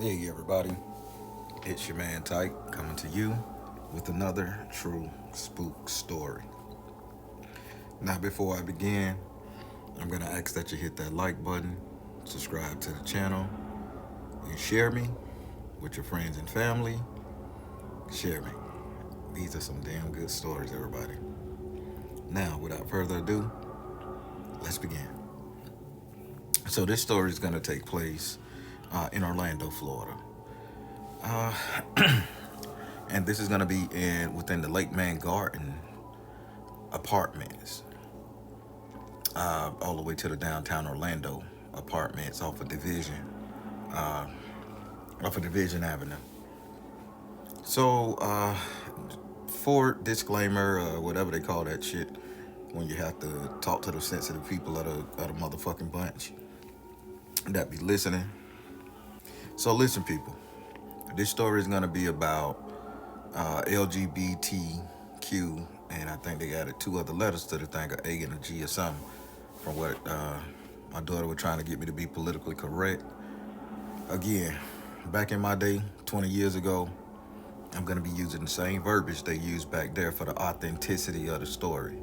Hey everybody, it's your man Tyke coming to you with another true spook story. Now, before I begin, I'm gonna ask that you hit that like button, subscribe to the channel, and share me with your friends and family. Share me. These are some damn good stories, everybody. Now, without further ado, let's begin. So, this story is gonna take place in Orlando, Florida. Uh, and this is gonna be within the Lake Man Garden apartments, all the way to the downtown Orlando apartments uh, off of Division Avenue. So, for disclaimer, whatever they call that shit, when you have to talk to the sensitive people of the motherfucking bunch that be listening. So, listen, people. This story is gonna be about LGBTQ, and I think they added two other letters to the thing, a and a G or something, from what my daughter was trying to get me to be politically correct. Again, back in my day, 20 years ago, I'm going to be using the same verbiage they used back there for the authenticity of the story.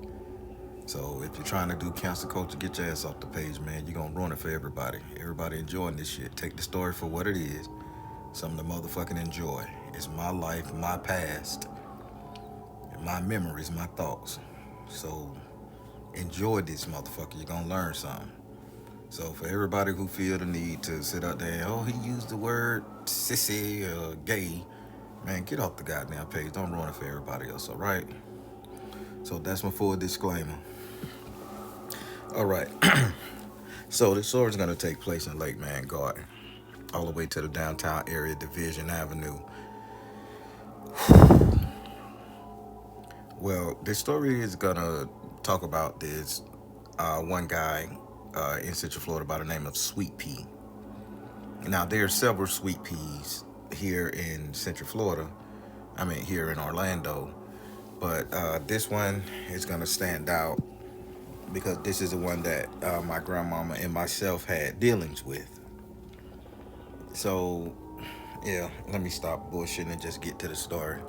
So if you're trying to do cancel culture, get your ass off the page, man. You're going to ruin it for everybody. Everybody enjoying this shit. Take the story for what it is. Something to motherfucking enjoy. It's my life, my past, my memories, my thoughts. So enjoy this motherfucker. You're going to learn something. So for everybody who feel the need to sit out there, oh, he used the word sissy or gay, man, get off the goddamn page. Don't ruin it for everybody else, all right? So that's my full disclaimer. All right. So this story is going to take place in Lake Man Garden, all the way to the downtown area, Division Avenue. Well, this story is going to talk about this one guy in Central Florida by the name of Sweet Pea. Now, there are several Sweet Peas here in Central Florida. I mean, here in Orlando. But this one is going to stand out because this is the one that my grandmama and myself had dealings with. So, yeah, let me stop bullshitting and just get to the story.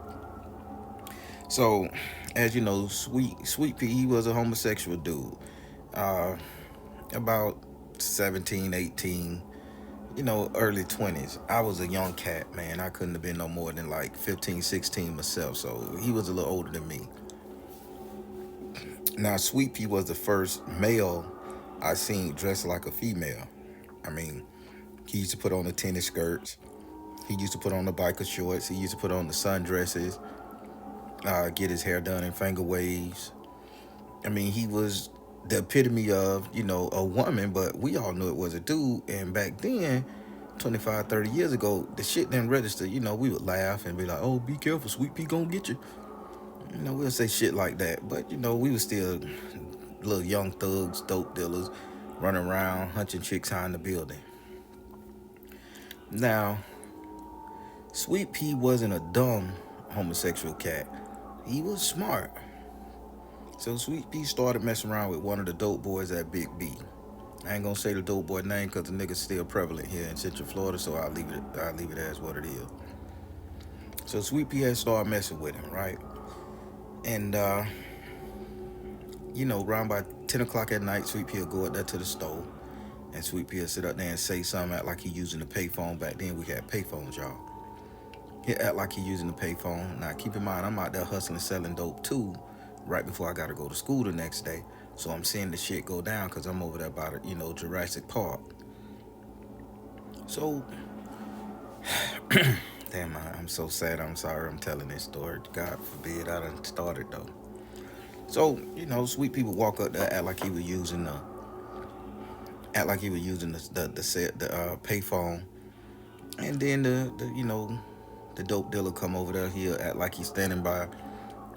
So, as you know, Sweet Pea, he was a homosexual dude. Uh, about 17, 18, early 20s. I was a young cat, man. I couldn't have been no more than like 15, 16 myself. So he was a little older than me. Now, Sweet Pea was the first male I seen dressed like a female. I mean, he used to put on the tennis skirts. He used to put on the biker shorts. He used to put on the sundresses, get his hair done in finger waves. I mean, he was the epitome of, a woman, but we all knew it was a dude. And back then, 25, 30 years ago, the shit didn't register. We would laugh and be like, oh, be careful, Sweet Pea gonna get you. We'll say shit like that. But, we were still little young thugs, dope dealers, running around, hunching chicks high in the building. Now, Sweet Pea wasn't a dumb homosexual cat. He was smart. So Sweet Pea started messing around with one of the dope boys at Big B. I ain't gonna say the dope boy name because the nigga's still prevalent here in Central Florida, so I'll leave it as what it is. So Sweet Pea had started messing with him, right? And around by 10 o'clock at night, Sweet Pea would go up there to the stove, and Sweet Pea would sit up there and say something, act like he using the payphone. Back then we had payphones, y'all. He act like he using the payphone. Now keep in mind, I'm out there hustling, selling dope too, right before I gotta go to school the next day. So I'm seeing the shit go down because I'm over there by the, Jurassic Park. So, damn, I'm so sad. I'm sorry I'm telling this story. God forbid I done started though. So, Sweet People walk up there, act like he was using the payphone, and then the dope dealer come over there. He'll act like he's standing by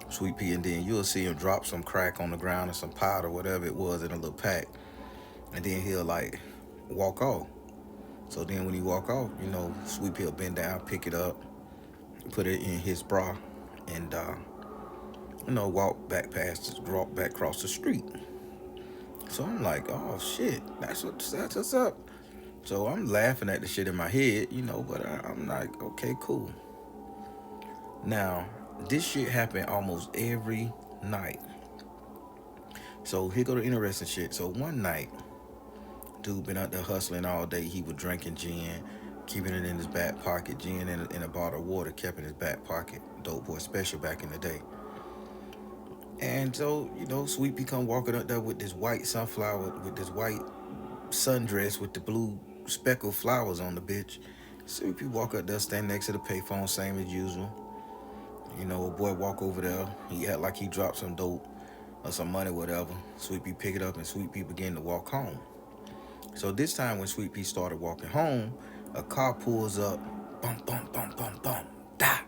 Sweet Pea, and then you'll see him drop some crack on the ground or some pot or whatever it was in a little pack, and then he'll like walk off. So then when he walk off, Sweet Pea will bend down, pick it up, put it in his bra, and walk back across the street. So I'm like, oh shit, that's what's up. So I'm laughing at the shit in my head, but I'm like, okay, cool. Now, this shit happened almost every night. So here go the interesting shit. So one night, dude been out there hustling all day. He was drinking gin, keeping it in his back pocket. Gin in a bottle of water kept in his back pocket. Dope boy special back in the day. And so, Sweet Pea come walking up there with this white sunflower, with this white sundress with the blue speckled flowers on the bitch. Sweet Pea walk up there, stand next to the payphone, same as usual. A boy walk over there. He act like he dropped some dope or some money, whatever. Sweet Pea pick it up and Sweet Pea begin to walk home. So this time when Sweet Pea started walking home, a car pulls up, bump, bump, bump, bump, bump, da.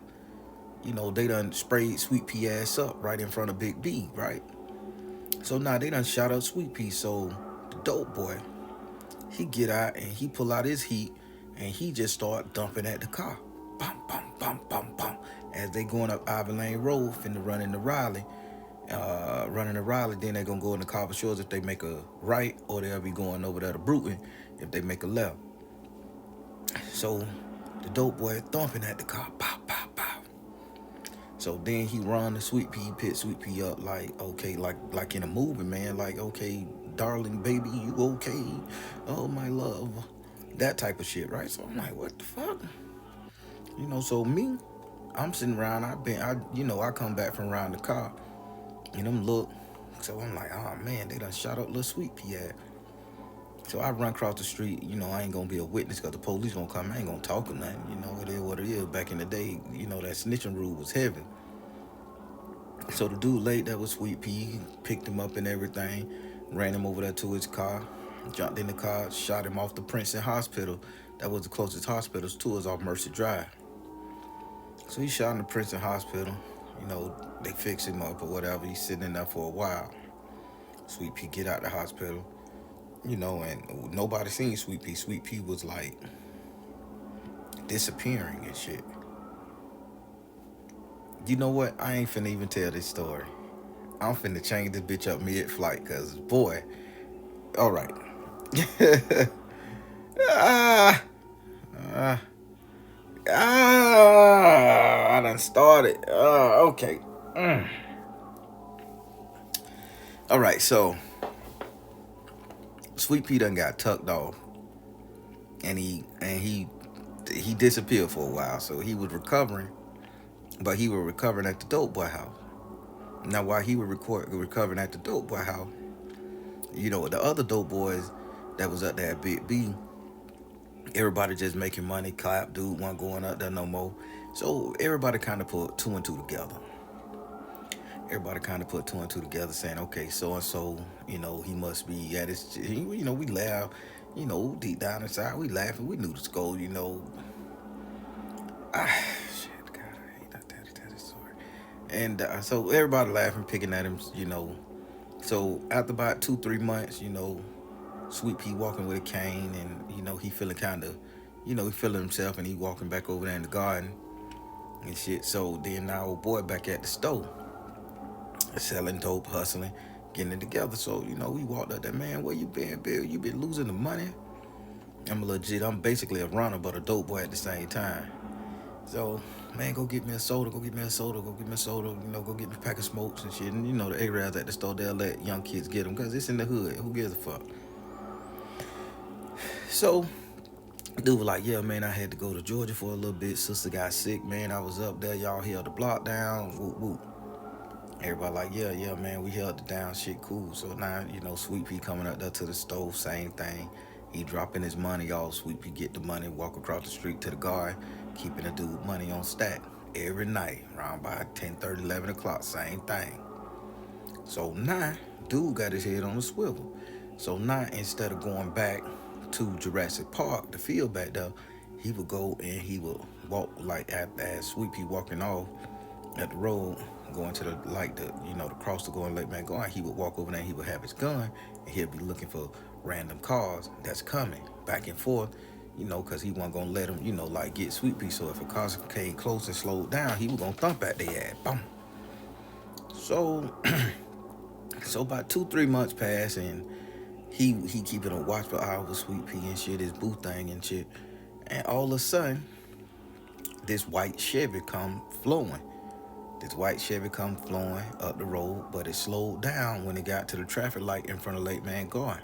They done sprayed Sweet Pea ass up right in front of Big B, right? So now they done shot up Sweet Pea. So the dope boy, he get out and he pull out his heat and he just start dumping at the car. Bump, bump, bump, bump, bump. As they going up Ivy Lane Road, finna run into Raleigh. Running to Raleigh, then they gonna go into Carver Shores if they make a right, or they'll be going over there to Bruton if they make a left. So the dope boy thumping at the car, pow, pow, pow. So then he run the Sweet Pea, pick Sweet Pea up like, okay, like in a movie, man, like, okay, darling, baby, you okay? Oh, my love. That type of shit, right? So I'm like, what the fuck? So me, I'm sitting around, I come back from around the car, and them look, so I'm like, oh man, they done shot up little Sweet Pea. So I run across the street, I ain't gonna be a witness because the police gonna come, I ain't gonna talk or nothing, it is what it is. Back in the day, that snitching rule was heavy. So the dude laid there with Sweet Pea, picked him up and everything, ran him over there to his car, jumped in the car, shot him off the Princeton Hospital. That was the closest hospital to us off Mercy Drive. So he shot in the Princeton Hospital. They fixed him up or whatever. He's sitting in there for a while. Sweet Pea get out the hospital, and nobody seen Sweet Pea. Sweet Pea was like disappearing and shit. You know what? I ain't finna even tell this story. I'm finna change this bitch up mid-flight, cause boy, all right. I done started. Okay. All right, so Sweet Pea done got tucked off, and he disappeared for a while. So he was recovering, but he was recovering at the dope boy house. Now, while he was recovering at the dope boy house, the other dope boys that was up there at Big B, everybody just making money, clap, dude wasn't going up there no more. So everybody kind of put two and two together. Saying, okay, so-and-so, he must be at his, we laugh, deep down inside, we laughing, we knew the score, shit, God, I hate that story. And so everybody laughing, picking at him, So after about 2-3 months, Sweet Pea walking with a cane, and he feeling kind of, he feeling himself, and he walking back over there in the garden and shit. So then our old boy back at the store, selling dope, hustling, getting it together. So we walked up there, man. Where you been, Bill? You been losing the money? I'm legit. I'm basically a runner, but a dope boy at the same time. So, man, go get me a soda. Go get me a soda. Go get me a pack of smokes and shit. And the Arabs at the store, they'll let young kids get them because it's in the hood. Who gives a fuck? So, dude was like, yeah, man, I had to go to Georgia for a little bit. Sister got sick, man. I was up there. Y'all held the block down. Whoop, whoop. Everybody like, yeah, man, we held it down. Shit, cool. So now, Sweet Pea coming up there to the stove, same thing. He dropping his money, y'all. Sweet Pea get the money, walk across the street to the guard, keeping the dude money on stack every night, around by 10:30, 11 o'clock, same thing. So now, dude got his head on a swivel. So now, instead of going back to Jurassic Park, the field back there, he would go and he would walk like as Sweet Pea walking off at the road, going to the light, the cross to go and let man go on. He would walk over there and he would have his gun and he'd be looking for random cars that's coming back and forth, because he wasn't gonna let him, like get Sweet Pea. So if a car came close and slowed down, he was gonna thump at their ass. Boom. So about 2-3 months passed and he keeping a watchful eye over Sweet Pea and shit, his boo thing and shit. And all of a sudden, this white Chevy come flowing. This white Chevy come flowing up the road, but it slowed down when it got to the traffic light in front of Lake Man Garden.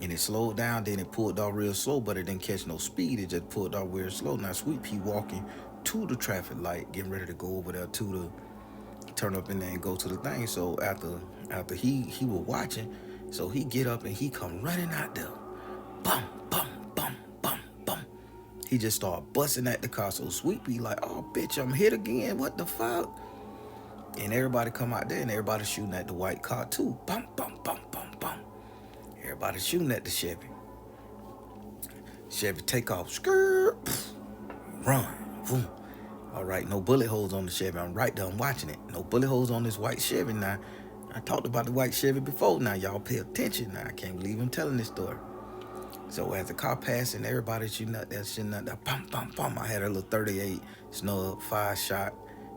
And it slowed down, then it pulled off real slow, but it didn't catch no speed. It just pulled off real slow. Now Sweet Pea walking to the traffic light, getting ready to go over there to the turn up in there and go to the thing. So after he was watching, so he get up and he come running out there. Bum, bum, bum, bum, bum. He just start busting at the car. So Sweet Pea like, oh bitch, I'm hit again. What the fuck? And everybody come out there and everybody shooting at the white car too. Bum, bum, bum, bum, bum. Everybody shooting at the Chevy. Chevy take off. Skirt. Run. Boom. All right, no bullet holes on the Chevy. I'm right there. I'm watching it. No bullet holes on this white Chevy now. I talked about the white Chevy before. Now y'all pay attention. Now I can't believe I'm telling this story. So as the car passing, everybody shooting at that. Bum, bum, bum. I had a little 38 snub, 5-shot.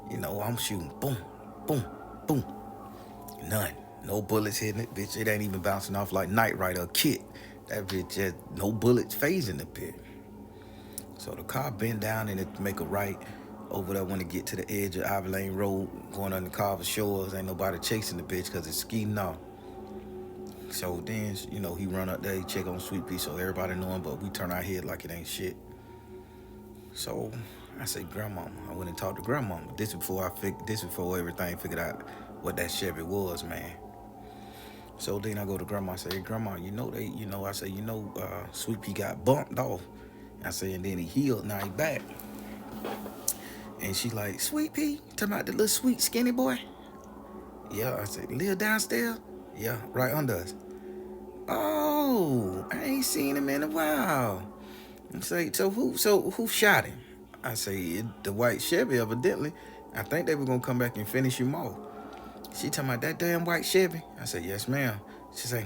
You know, I'm shooting. Boom, boom, boom. None. No bullets hitting it, bitch. It ain't even bouncing off like Knight Rider or Kit. That bitch just no bullets phasing the pit. So the car bend down and it make a right over there when it get to the edge of Ivy Lane Road, going under Carver Shores. Ain't nobody chasing the bitch because it's skiing off. So then, you know, he run up there, he check on Sweet Pea, so everybody know him, but we turn our head like it ain't shit. So I say, Grandmama. I went and talked to Grandmama. This before everything figured out what that Chevy was, man. So then I go to Grandma. I say, hey, Grandma, Sweet Pea got bumped off. I say, and then he healed. Now he back. And she like, Sweet Pea, talking about the little sweet skinny boy. Yeah, I said, live downstairs. Yeah, right under us. Oh, I ain't seen him in a while. I say, so who shot him? I say, the white Chevy evidently. I think they were gonna come back and finish him off. She talking about that damn white Chevy. I said, yes, ma'am. She say,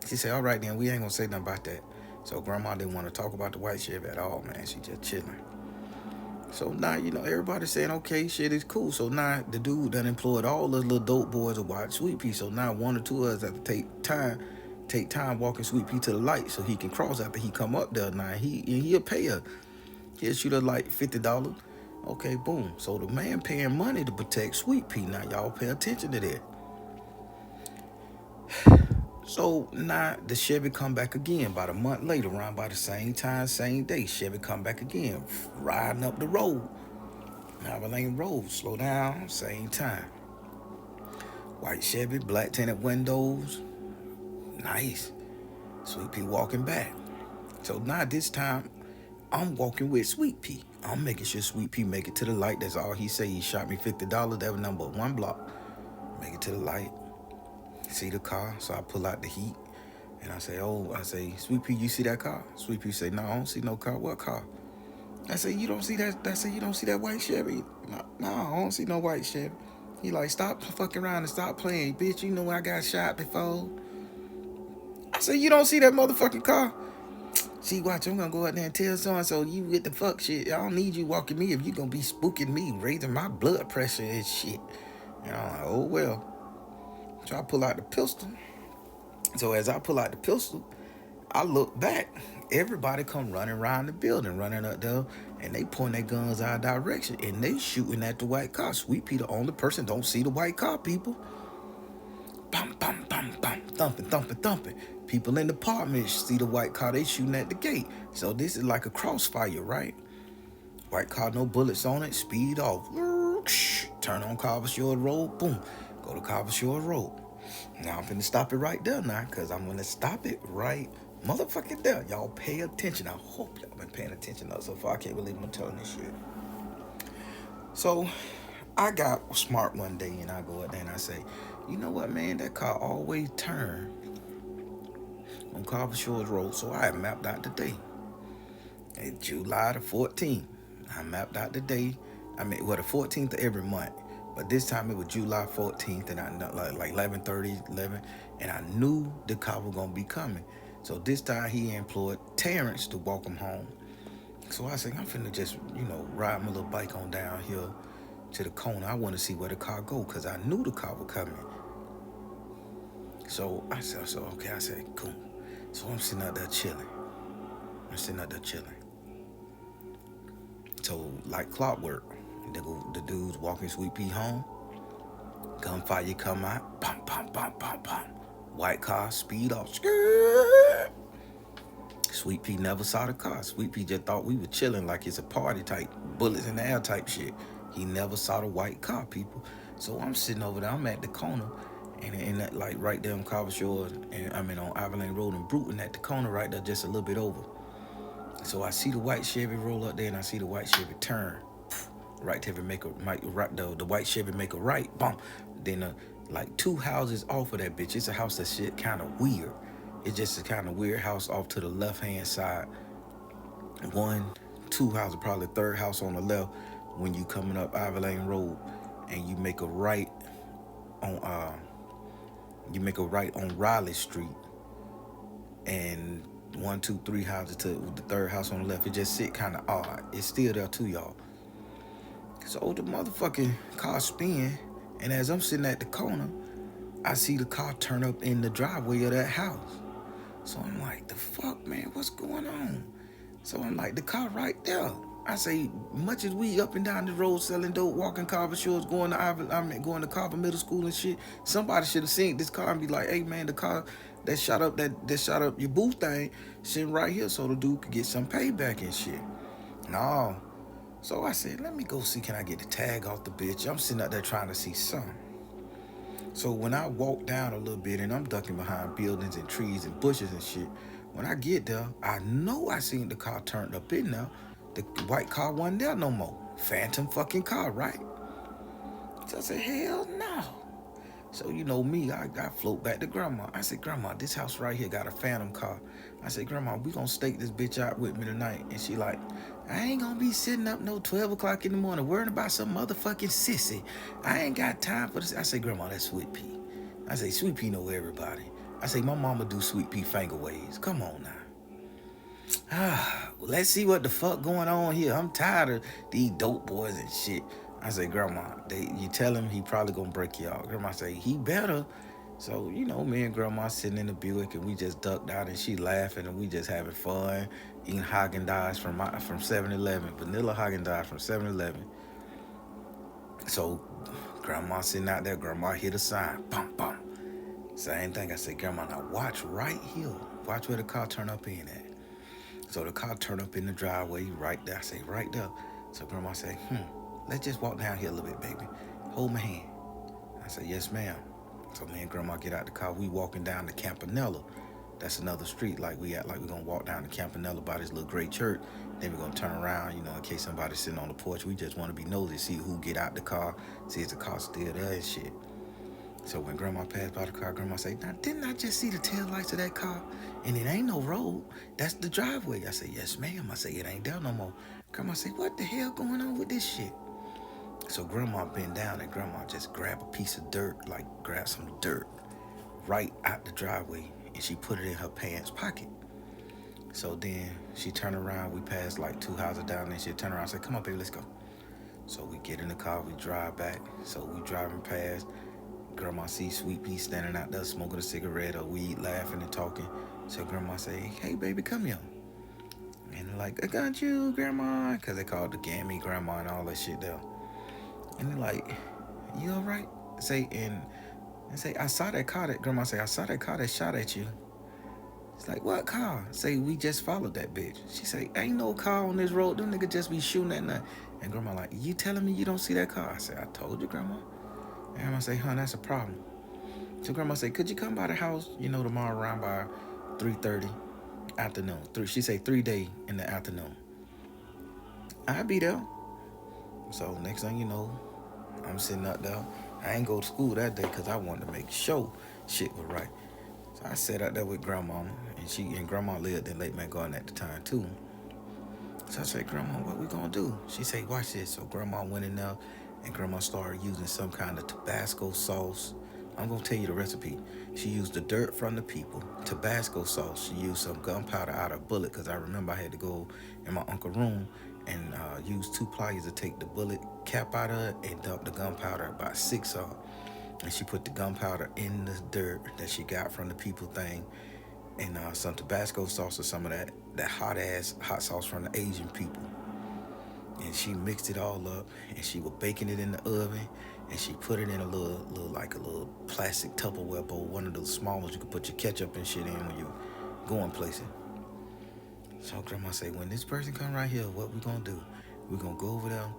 She said, all right, then, we ain't gonna say nothing about that. So Grandma didn't want to talk about the white Chevy at all, man. She just chilling. So now, you know, everybody saying, okay, shit is cool. So now the dude that employed all the little dope boys to watch Sweet Pea. So now one or two of us have to take time walking Sweet Pea to the light so he can cross after he come up there. Now he'll pay her. He'll shoot her like $50. Okay, boom. So the man paying money to protect Sweet Pea. Now y'all pay attention to that. So now the Chevy come back again about a month later, around by the same time, same day. Chevy come back again, riding up the road. Ivy Lane Road, slow down, same time. White Chevy, black tinted windows, nice. Sweet Pea walking back. So now this time, I'm walking with Sweet Pea. I'm making sure Sweet Pea make it to the light. That's all he say. He shot me $50. That was number one block. Make it to the light. See the car. So I pull out the heat. And I say, Sweet Pea, you see that car? Sweet Pea say, no, I don't see no car. What car? I say, you don't see that? You don't see that white Chevy? No, I don't see no white Chevy. He like, stop fucking around and stop playing. Bitch, you know I got shot before. I say, you don't see that motherfucking car? See, watch, I'm gonna go out there and tell so-and-so you with the fuck shit. I don't need you walking me if you gonna be spooking me, raising my blood pressure and shit. And I'm like, oh well. So I pull out the pistol. So as I pull out the pistol, I look back. Everybody come running around the building, running up there, and they point their guns our direction, and they shooting at the white car. Sweet Pea, the only person don't see the white car, people. Bum, bum, bum, bum, thumping, thumping, thumping. People in the apartment see the white car, they shooting at the gate. So this is like a crossfire, right? White car, no bullets on it, speed off. Turn on Carver Shore Road, boom. Go to Carver Shore Road. Now I'm finna stop it right there now, because I'm gonna stop it right motherfucking there. Y'all pay attention. I hope y'all been paying attention up so far. I can't believe I'm telling this shit. So I got smart one day and I go out there and I say, you know what, man, that car always turn on Carver Shores Road. So I mapped out the day. It's July the 14th. I mapped out the day. The 14th of every month. But this time it was July 14th, and I know like 11:30, and I knew the car was gonna be coming. So this time he employed Terrence to walk him home. So I said, I'm finna just, ride my little bike on down here to the corner. I want to see where the car go, because I knew the car was coming. So I said, okay. I said, cool. So I'm sitting out there chilling. So like clockwork, the dudes walking Sweet Pea home. Gunfire come out. Pum pum pum pum pum. White car speed off. Skirt. Sweet Pea never saw the car. Sweet Pea just thought we were chilling like it's a party type, bullets in the air type shit. He never saw the white car, people. So I'm sitting over there. I'm at the corner, and in that like right there on Carver Shores, and I mean on Abilene Road and Bruton at the corner right there, just a little bit over. So I see the white Chevy roll up there, and I see the white Chevy turn. Right Chevy make a right the white Chevy make a right, bump. Then like two houses off of that bitch. It's a house that shit kind of weird. It's just a kind of weird house off to the left hand side. One, two houses, probably the third house on the left when you coming up Ivy Road, and you make a right on Raleigh Street, and one, two, three houses to the third house on the left. It just sit kind of odd. It's still there too, y'all. So the motherfucking car spin, and as I'm sitting at the corner, I see the car turn up in the driveway of that house. So I'm like, the fuck, man, what's going on? So I'm like, the car right there. I say, much as we up and down the road selling dope, walking Carver Shores, going to Carver Middle School and shit, somebody should have seen this car and be like, hey man, the car that shot up your booth thing, sitting right here so the dude could get some payback and shit. No. So I said, let me go see, can I get the tag off the bitch? I'm sitting out there trying to see something. So when I walk down a little bit and I'm ducking behind buildings and trees and bushes and shit, when I get there, I know I seen the car turned up in there. The white car wasn't there no more. Phantom fucking car, right? So I said, hell no. So you know me, I float back to Grandma. I said, Grandma, this house right here got a phantom car. I said, Grandma, we gonna stake this bitch out with me tonight. And she like, I ain't gonna be sitting up no 12 o'clock in the morning worrying about some motherfucking sissy. I ain't got time for this. I said, Grandma, that's Sweet Pea. I say, Sweet Pea know everybody. I say, my mama do Sweet Pea finger waves. Come on now. Let's see what the fuck going on here. I'm tired of these dope boys and shit. I say, Grandma, you tell him he probably gonna break you out. Grandma say, he better. So, you know, me and Grandma sitting in the Buick and we just ducked out and she laughing and we just having fun, eating Haagen-Dazs from 7-Eleven, vanilla Haagen-Dazs from 7-Eleven. So, Grandma sitting out there, Grandma hit a sign, bum, bum. Same thing. I said, Grandma, now watch right here. Watch where the car turn up in at. So the car turned up in the driveway right there. I say, right there. So Grandma say, let's just walk down here a little bit, baby. Hold my hand. I say, yes, ma'am. So me and Grandma get out the car. We walking down to Campanella. That's another street like we at. Like we're going to walk down to Campanella by this little great church. Then we're going to turn around, you know, in case somebody's sitting on the porch. We just want to be nosy, see who get out the car, see if the car's still there and shit. So when Grandma passed by the car, Grandma say, now didn't I just see the tail lights of that car? And it ain't no road. That's the driveway. I say, yes, ma'am. I say, it ain't there no more. Grandma say, what the hell going on with this shit? So Grandma bent down and Grandma just grabbed a piece of dirt, like grabbed some dirt right out the driveway. And she put it in her pants pocket. So then she turned around. We passed like two houses down and she turned around and said, come on, baby, let's go. So we get in the car. We drive back. So we driving past. Grandma sees Sweet Pea standing out there smoking a cigarette or weed, laughing and talking. So Grandma say, hey, baby, come here. And they're like, I got you, Grandma. Because they called the Gammy Grandma and all that shit there. And they're like, you all right? Say, and say, I saw that car that, Grandma say, I saw that car that shot at you. It's like, what car? Say, we just followed that bitch. She say, ain't no car on this road. Them niggas just be shooting at night. And Grandma like, you telling me you don't see that car? I say, I told you, Grandma. And Grandma say, huh, that's a problem. So Grandma say, could you come by the house, you know, tomorrow around by 3:30 afternoon? She say 3 days in the afternoon. I'll be there. So next thing you know, I'm sitting up there. I ain't go to school that day because I wanted to make sure shit was right. So I sat out there with Grandma, and Grandma lived in Lake Man Garden at the time too. So I said, Grandma, what we gonna do? She say, watch this. So Grandma went in there and Grandma started using some kind of Tabasco sauce. I'm going to tell you the recipe. She used the dirt from the people, Tabasco sauce. She used some gunpowder out of a bullet because I remember I had to go in my uncle's room and use 2 pliers to take the bullet cap out of it and dump the gunpowder, about 6 of them. and she put the gunpowder in the dirt that she got from the people thing, and some Tabasco sauce or some of that hot ass hot sauce from the Asian people. And she mixed it all up, and she was baking it in the oven, and she put it in a little plastic Tupperware bowl, one of those small ones you could put your ketchup and shit in when you going places. So grandma say, when this person come right here, what we gonna do? We gonna go over there,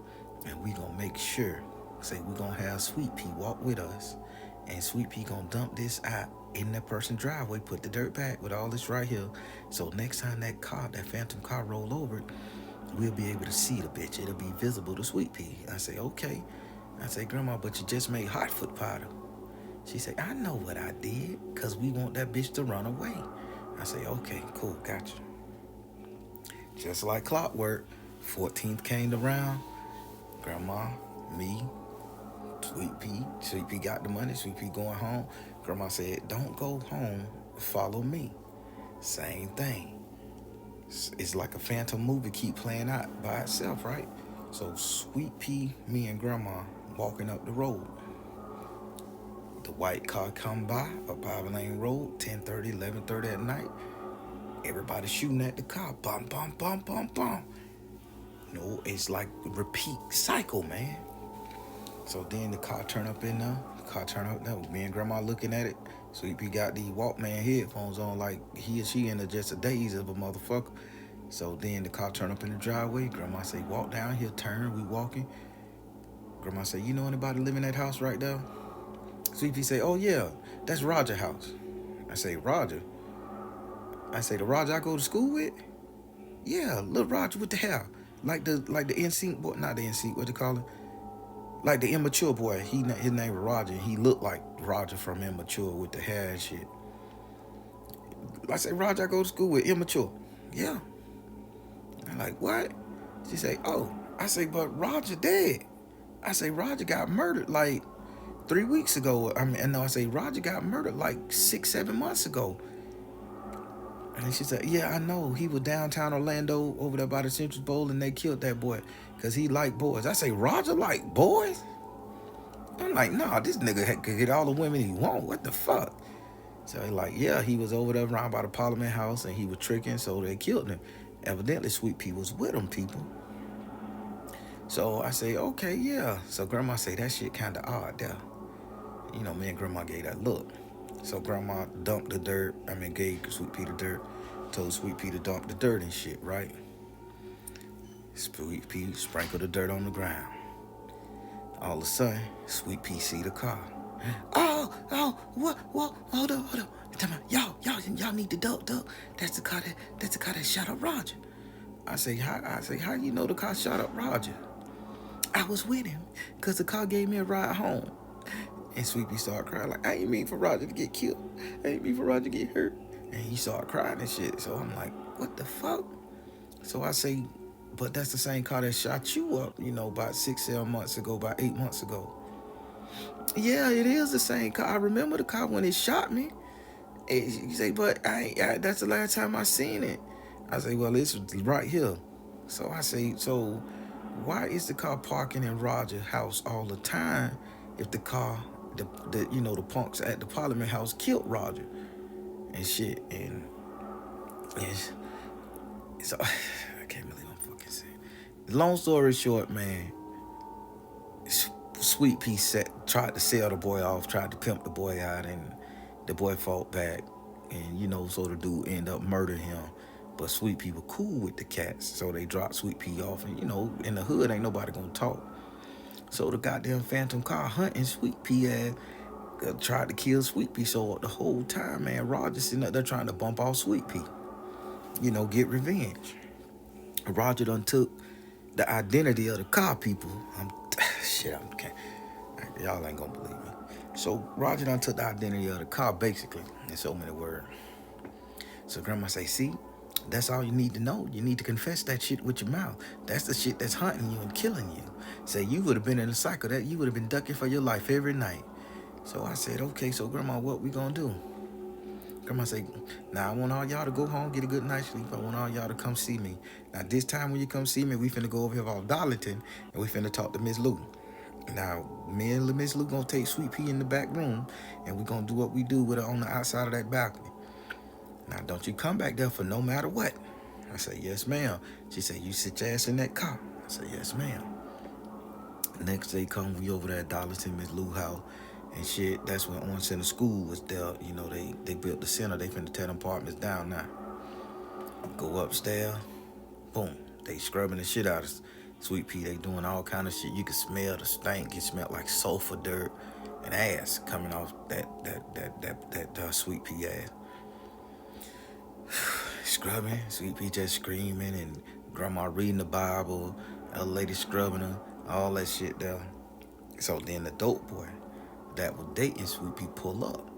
and we gonna make sure, say we gonna have Sweet Pea walk with us, and Sweet Pea gonna dump this out in that person's driveway, put the dirt back with all this right here. So next time that phantom car roll over it, we'll be able to see the bitch. It'll be visible to Sweet Pea. I say, okay. I say, grandma, but you just made hot foot powder. She say, I know what I did, cause we want that bitch to run away. I say, okay, cool, gotcha. Just like clockwork, 14th came around. Grandma, me, Sweet Pea got the money. Sweet Pea going home. Grandma said, don't go home, follow me. Same thing. It's like a phantom movie keep playing out by itself, right? So Sweet Pea, me and grandma walking up the road. The white car come by a 5-lane road, 10:30, 11:30 at night. Everybody shooting at the car. Bum, bum, bum, bum, bum. No, it's like a repeat cycle, man. So then the car turn up in there. Me and grandma looking at it. Sweet Pea got these Walkman headphones on like he or she in just a daze of a motherfucker. So then the car turn up in the driveway. Grandma say, walk down here, turn, we walking. Grandma say, you know anybody live in that house right there? Sweet Pea say, oh yeah, that's Roger house. I say, Roger? I say, the Roger I go to school with? Yeah, little Roger with the hair. Like the NSYNC boy, not the NSYNC, what they call it? Like the immature boy. His name was Roger. He looked like Roger from Immature with the hair and shit. I say, Roger I go to school with Immature. Yeah. I'm like, what? She say, oh. I say, but Roger dead. I say, Roger got murdered like 3 weeks ago. I say, Roger got murdered like 6-7 months ago. And she said, yeah, I know. He was downtown Orlando over there by the Central Bowl, and they killed that boy because he liked boys. I say, Roger like boys? I'm like, nah, this nigga could get all the women he want. What the fuck? So he like, yeah, he was over there around by the Parliament House, and he was tricking, so they killed him. Evidently, Sweet Pea was with him, people. So I say, okay, yeah. So grandma say, that shit kind of odd there. You know, me and grandma gave that look. So grandma dumped the dirt. Gave Sweet Pea the dirt. Told Sweet Pea to dump the dirt and shit, right? Sweet Pea sprinkled the dirt on the ground. All of a sudden, Sweet Pea see the car. What? Hold up. Y'all need to duck. That's the car that shot up Roger. I say, how you know the car shot up Roger? I was with him, cause the car gave me a ride home. And Sweet Pea started crying like, I ain't mean for Roger to get killed. I ain't mean for Roger to get hurt. And he started crying and shit. So I'm like, what the fuck? So I say, but that's the same car that shot you up, about 6-7 months ago, about 8 months ago. Yeah, it is the same car. I remember the car when it shot me. And you say, but that's the last time I seen it. I say, well, it's right here. So I say, so why is the car parking in Roger's house all the time if the car, the punks at the Parliament House killed Roger and shit? And so I can't believe I'm fucking saying. Long story short, man, Sweet Pea tried to sell the boy off, tried to pimp the boy out, and the boy fought back, and so the dude ended up murdering him. But Sweet Pea was cool with the cats, so they dropped Sweet Pea off, and in the hood ain't nobody gonna talk. So the goddamn phantom car hunting Sweet Pea tried to kill Sweet Pea. So the whole time, man, Roger sitting up there trying to bump off Sweet Pea, get revenge. Roger done took the identity of the car people. Y'all ain't gonna believe me. So Roger done took the identity of the car, basically, in so many words. So grandma say, see, that's all you need to know. You need to confess that shit with your mouth. That's the shit that's hunting you and killing you. Say, you would have been in a cycle that you would have been ducking for your life every night. So I said, okay, so grandma, what we gonna do? Grandma say, now I want all y'all to go home, get a good night's sleep. I want all y'all to come see me. Now this time when you come see me, we finna go over here off Darlington and we finna talk to Miss Lou. Now, me and Miss Lou gonna take Sweet Pea in the back room, and we gonna do what we do with her on the outside of that balcony. Now, don't you come back there for no matter what. I said, yes, ma'am. She said, you sit your ass in that car. I said, yes, ma'am. Next day come, we over there at Darlington, Miss Lou house, and shit. That's when Orange Center School was there. You know, they built the center. They finna tear them apartments down now. Go upstairs, boom. They scrubbing the shit out of Sweet Pea. They doing all kind of shit. You can smell the stank. It smelled like sulfur, dirt, and ass coming off that Sweet Pea ass. Scrubbing, Sweet Pea just screaming, and grandma reading the Bible, other lady scrubbing her, all that shit there. So then the dope boy that was dating Sweet Pea pull up.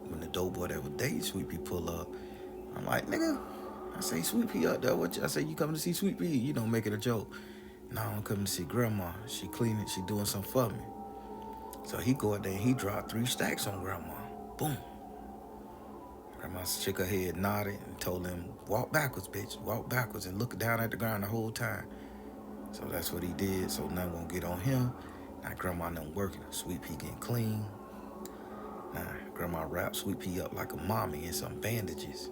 When the dope boy that was dating Sweet Pea pull up, I'm like, nigga, I say Sweet Pea up there. I say, you coming to see Sweet Pea? You don't make it a joke. No, I'm coming to see grandma. She cleaning, she doing something for me. So he go out there and he dropped 3 stacks on grandma. Boom. Grandma shook her head, nodded, and told him, walk backwards, bitch. Walk backwards and look down at the ground the whole time. So that's what he did. So nothing won't get on him. Now grandma done working. Sweet Pea getting clean. Now grandma wrapped Sweet Pea up like a mommy in some bandages.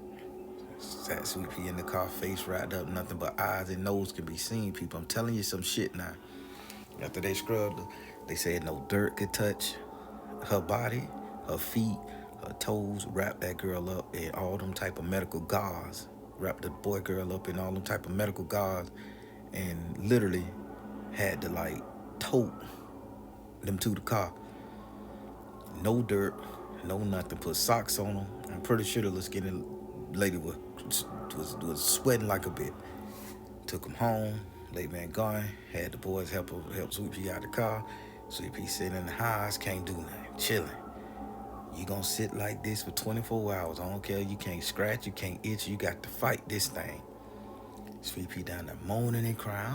Sat Sweet Pea in the car, face wrapped up, nothing but eyes and nose can be seen, people. I'm telling you some shit now. After they scrubbed her, they said no dirt could touch her body, her feet, her toes. Wrapped that girl up in all them type of medical gauze. Wrapped the boy girl up in all them type of medical gauze, and literally had to like tote them to the car. No dirt, no nothing. Put socks on them. I'm pretty sure the little skinny lady was sweating like a bitch. Took him home. Late man gone. Had the boys help Sweet Pea out the car. Sweet Pea sitting in the house, can't do nothing, chilling. You gonna sit like this for 24 hours. I don't care. You can't scratch, you can't itch. You got to fight this thing. Sweet Pea down there moaning and crying.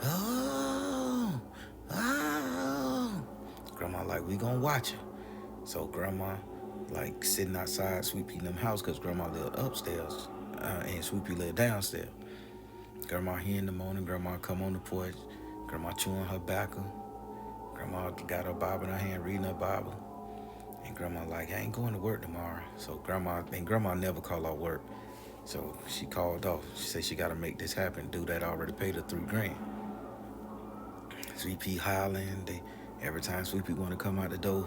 Oh. Grandma like, we gonna watch her. So grandma like sitting outside Sweet Pea in them house, because grandma lived upstairs and Sweet Pea lived downstairs. Grandma here in the morning, grandma come on the porch, grandma chewing her tobacco. Grandma got her Bible in her hand, reading her Bible. And grandma like, I ain't going to work tomorrow. So grandma never called out work. So she called off. She said she got to make this happen. Dude that already paid her $3,000. Sweet Pea hollering. Every time Sweet Pea want to come out the door,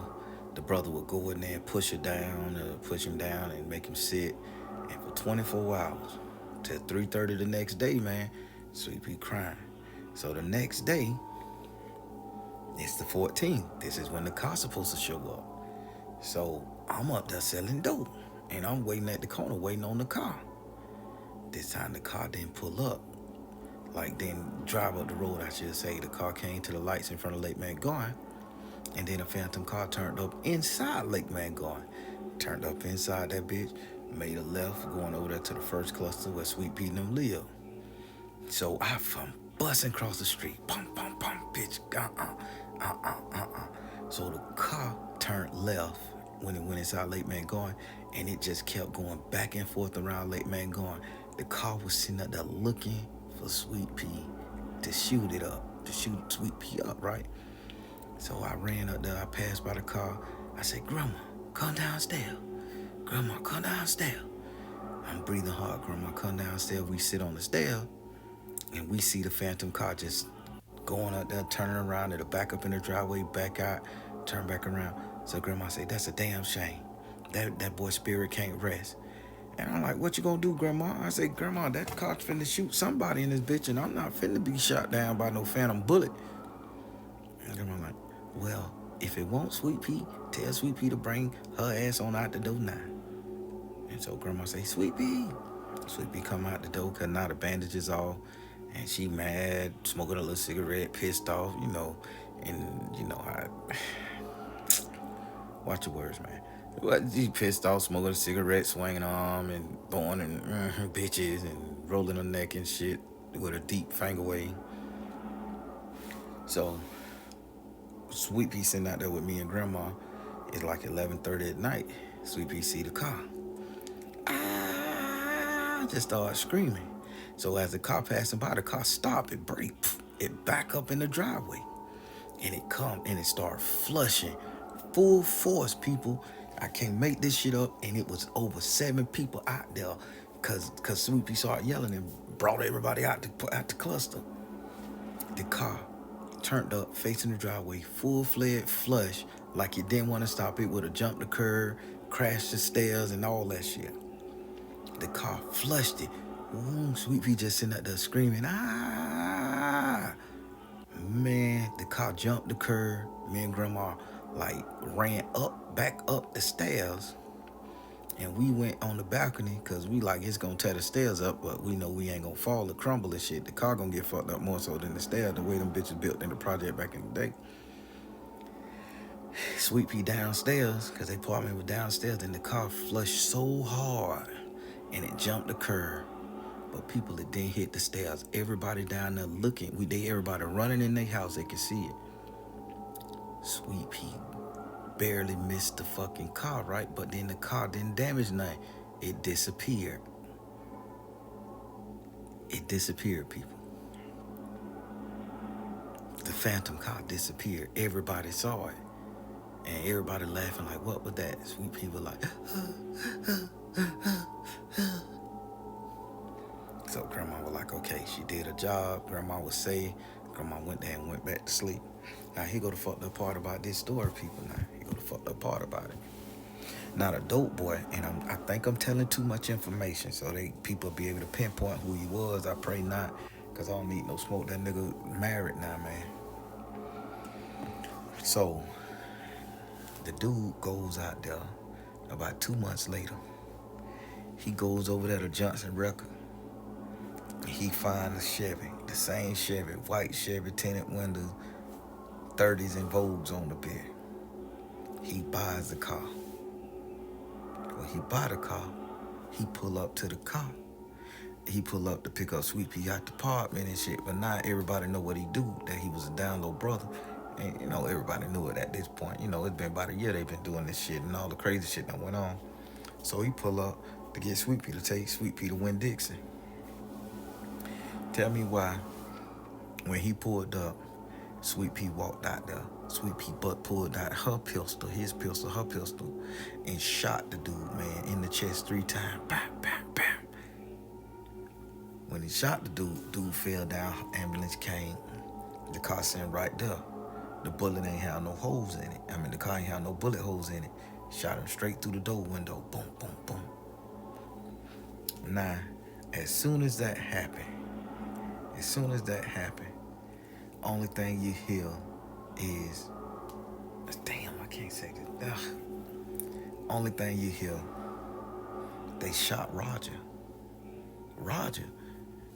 the brother would go in there and push him down and make him sit. And for 24 hours, till 3:30 the next day, man, Sweet Pea crying. So the next day, it's the 14th. This is when the car's supposed to show up. So I'm up there selling dope, and I'm waiting at the corner, waiting on the car. This time the car didn't pull up. Like, didn't drive up the road, I should say. The car came to the lights in front of Lake Mangoin, and then a phantom car turned up inside Lake Mangoin. Turned up inside that bitch, made a left, going over there to the first cluster where Sweet Pea and them live. So I from busting across the street, pump, bitch, So the car turned left when it went inside Lake Mangoin, and it just kept going back and forth around Lake Mangoin. The car was sitting up there looking for Sweet Pea to shoot it up, to shoot Sweet Pea up, right? So I ran up there, I passed by the car. I said, Grandma, come downstairs. Grandma, come downstairs. I'm breathing hard. Grandma, come downstairs. We sit on the stairs, and we see the phantom car just going up there, turning around. It'll back up in the driveway, back out, turn back around. So Grandma said, that's a damn shame. That boy's spirit can't rest. And I'm like, what you gonna do, Grandma? I say, Grandma, that car's finna shoot somebody in this bitch, and I'm not finna be shot down by no phantom bullet. And Grandma like, well, if it won't Sweet Pea, tell Sweet Pea to bring her ass on out the door now. And so Grandma say, Sweet Pea. Sweet Pea come out the door, cutting out the bandages off, and she mad, smoking a little cigarette, pissed off, and watch your words, man. She pissed off, smoking a cigarette, swinging her arm, and throwing and bitches, and rolling her neck and shit with a deep finger wave. So Sweet Pea sitting out there with me and Grandma. It's like 11:30 at night. Sweet Pea see the car. Just start screaming. So as the car passing by, the car stop and brake. it back up in the driveway. And it come and it start flushing. Full force, people. I can't make this shit up. And it was over 7 people out there. Cause Sweet Pea started yelling and brought everybody out the cluster. The car turned up, facing the driveway, full-fledged flush, like it didn't want to stop. It would have jumped the curb, crashed the stairs, and all that shit. The car flushed it. Ooh, Sweet Pea just sitting out there screaming, ah! Man, the car jumped the curb. Me and Grandma, like, ran back up the stairs. And we went on the balcony, because we like, it's going to tear the stairs up, but we know we ain't going to fall or crumble and shit. The car going to get fucked up more so than the stairs, the way them bitches built in the project back in the day. Sweet Pea downstairs, because the apartment was downstairs, and the car flushed so hard, and it jumped the curb. But people, it didn't hit the stairs. Everybody down there looking, everybody running in their house, they could see it. Sweet Pea barely missed the fucking car, right? But then the car didn't damage nothing. It disappeared. It disappeared, people. The phantom car disappeared. Everybody saw it. And everybody laughing like, what was that? Sweet Pea was like, So Grandma was like, okay, she did her job. Grandma was safe. Grandma went there and went back to sleep. Now, here go the fucked up part about this story, people. Now, here go the fucked up part about it. Now, the dope boy, and I think I'm telling too much information, so people be able to pinpoint who he was. I pray not, because I don't need no smoke. That nigga married now, man. So, the dude goes out there about 2 months later. He goes over there to Johnson Record. He finds a Chevy, the same Chevy, white Chevy, tinted windows, 30s and Vogues on the bed. He buys the car. When he buy the car, he pull up to the car. He pull up to pick up Sweet Pea out the apartment and shit. But now everybody know what he do, that he was a down low brother. And, everybody knew it at this point. It's been about a year they've been doing this shit and all the crazy shit that went on. So he pull up to get Sweet Pea, to take Sweet Pea to Winn-Dixie. Tell me why, when he pulled up, Sweet Pea walked out there. Sweet Pea pulled out his pistol, her pistol, and shot the dude, man, in the chest 3 times. Bam, bam, bam. When he shot the dude fell down, ambulance came. The car sitting right there. The bullet ain't have no holes in it. The car ain't have no bullet holes in it. Shot him straight through the door window. Boom, boom, boom. Now, as soon as that happened, only thing you hear is, damn, I can't say this. Ugh. Only thing you hear, they shot Roger.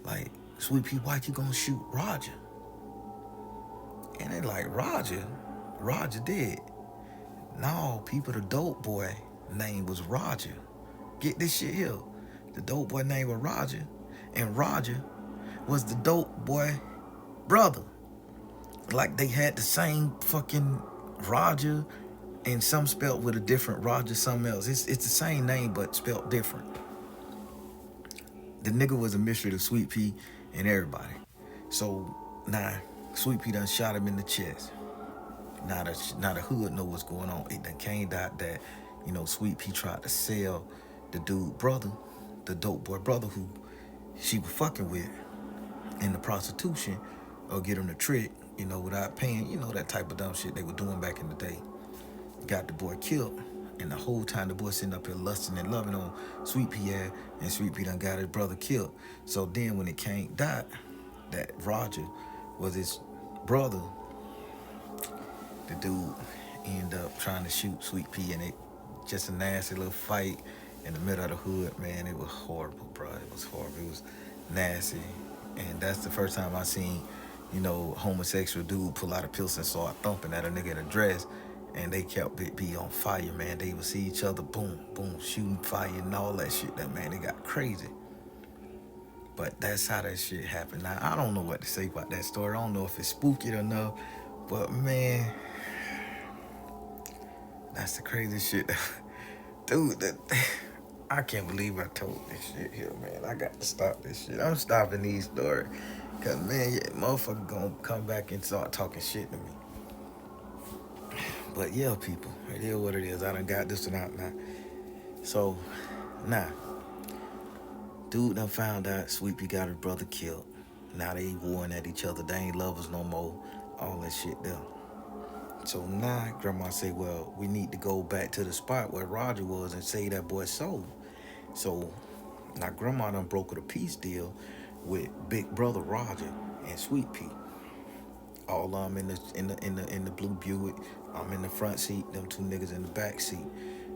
Like, Sweet Pea, why you gonna shoot Roger? And they like, Roger did. No, people, the dope boy name was Roger. Get this shit here. The dope boy name was Roger, and Roger was the dope boy brother. Like, they had the same fucking Roger, and some spelled with a different Roger, something else. It's the same name, but spelled different. The nigga was a mystery to Sweet Pea and everybody. So now Sweet Pea done shot him in the chest. Now the hood know what's going on. It done came out that, Sweet Pea tried to sell the dude brother, the dope boy brother who she was fucking with, into prostitution, or get him the trick, without paying, that type of dumb shit they were doing back in the day. Got the boy killed. And the whole time the boy sitting up here lusting and loving on Sweet Pea, and Sweet Pea done got his brother killed. So then when it came out that Roger was his brother, the dude ended up trying to shoot Sweet Pea, and it just a nasty little fight in the middle of the hood, man. It was horrible, bro. It was horrible. It was nasty. And that's the first time I seen, homosexual dude pull out a pistol and start thumping at a nigga in a dress. And they kept it be on fire, man. They would see each other, boom, boom, shooting fire and all that shit. That, man, they got crazy. But that's how that shit happened. Now, I don't know what to say about that story. I don't know if it's spooky enough. But, man, that's the craziest shit. Dude, I can't believe I told this shit here, man. I got to stop this shit. I'm stopping these stories. Cause man, yeah, motherfucker gonna come back and start talking shit to me. But yeah, people, it is what it is. I done got this one out now. So, now, dude done found out Sweet Pea got his brother killed. Now they warring at each other. They ain't lovers no more. All that shit there. So now grandma say, well, we need to go back to the spot where Roger was and save that boy's soul. So now grandma done brokered a peace deal with big brother Roger and Sweet Pea. All of them in the blue Buick. I'm in the front seat. Them two niggas in the back seat.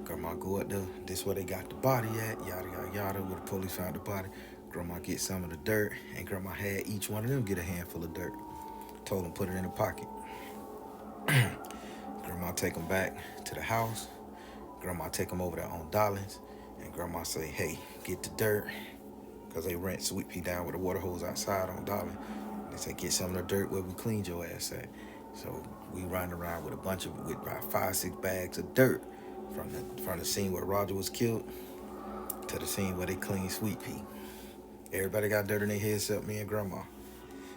Grandma go up there. This where they got the body at. Yada yada yada. Where the police found the body. Grandma get some of the dirt, and grandma had each one of them get a handful of dirt. Told them put it in a pocket. Grandma take them back to the house. Grandma take them over there on Dollins, and grandma say, "Hey, get the dirt," cause they rent Sweet Pea down with a water hose outside on Dollins. They say, "Get some of the dirt where we cleaned your ass at." So we run around with about 5-6 bags of dirt from the scene where Roger was killed to the scene where they cleaned Sweet Pea. Everybody got dirt in their head except me and grandma.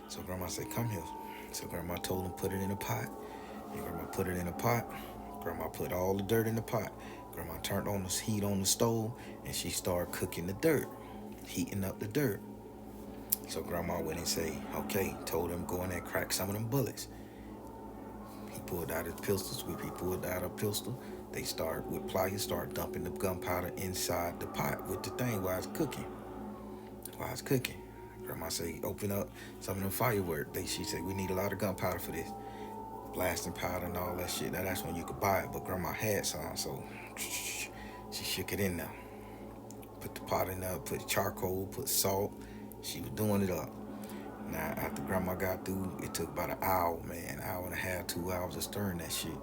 So grandma said, "Come here." So grandma told them put it in a pot. And grandma put it in a pot. Grandma put all the dirt in the pot. Grandma turned on the heat on the stove and she started cooking the dirt, heating up the dirt. So grandma went and say, okay, told him go in there and crack some of them bullets. He pulled out his pistol, Sweet Pea pulled out a pistol. They start with pliers, start dumping the gunpowder inside the pot with the thing while it's cooking. Grandma say, open up some of them fireworks. She said, we need a lot of gunpowder for this. Blasting powder and all that shit. Now that's when you could buy it, but grandma had some, so she shook it in there. Put the pot in there, put charcoal, put salt. She was doing it up. Now after grandma got through, it took about an hour, man, an hour and a half, 2 hours of stirring that shit.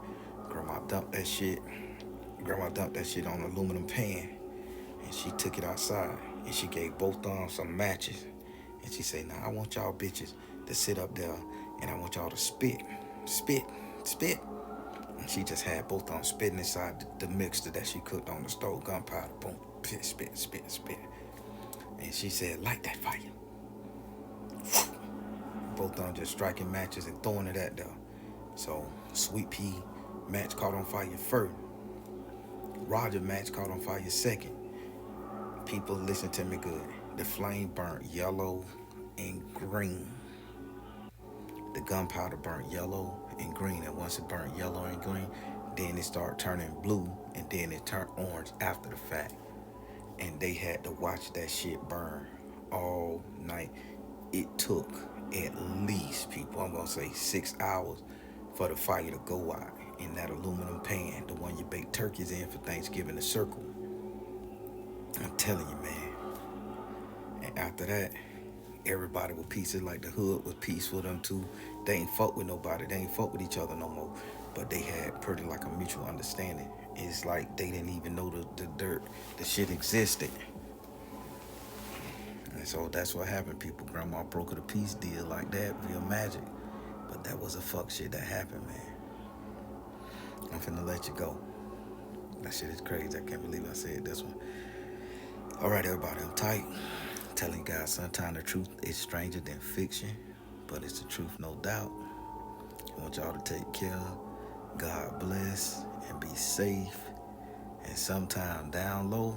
Grandma dumped that shit on an aluminum pan, and she took it outside, and she gave both arms some matches, and she said, now I want y'all bitches to sit up there, and I want y'all to spit. And she just had both of them spitting inside the mixture that she cooked on the stove, gunpowder, boom, spit. And she said, light that fire. Both of them just striking matches and throwing it at them. So Sweet Pea match caught on fire first. Roger match caught on fire second. People, listen to me good. The flame burnt yellow and green. The gunpowder burnt yellow and green, and once it burnt yellow and green, then it started turning blue, and then it turned orange after the fact. And they had to watch that shit burn all night. It took at least, people, I'm gonna say 6 hours for the fire to go out in that aluminum pan, the one you bake turkeys in for Thanksgiving, the circle. I'm telling you, man. And after that, everybody was peaceful, like the hood was peaceful them too. They ain't fuck with nobody. They ain't fuck with each other no more. But they had pretty like a mutual understanding. It's like they didn't even know the shit existed. And so that's what happened, people. Grandma brokered a peace deal like that, real magic. But that was a fuck shit that happened, man. I'm finna let you go. That shit is crazy. I can't believe I said this one. All right, everybody, I'm tight. Telling you guys, sometimes the truth is stranger than fiction, but it's the truth, no doubt. I want y'all to take care. God bless and be safe. And sometimes down low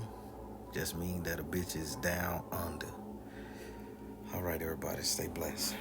just mean that a bitch is down under. All right, everybody, stay blessed.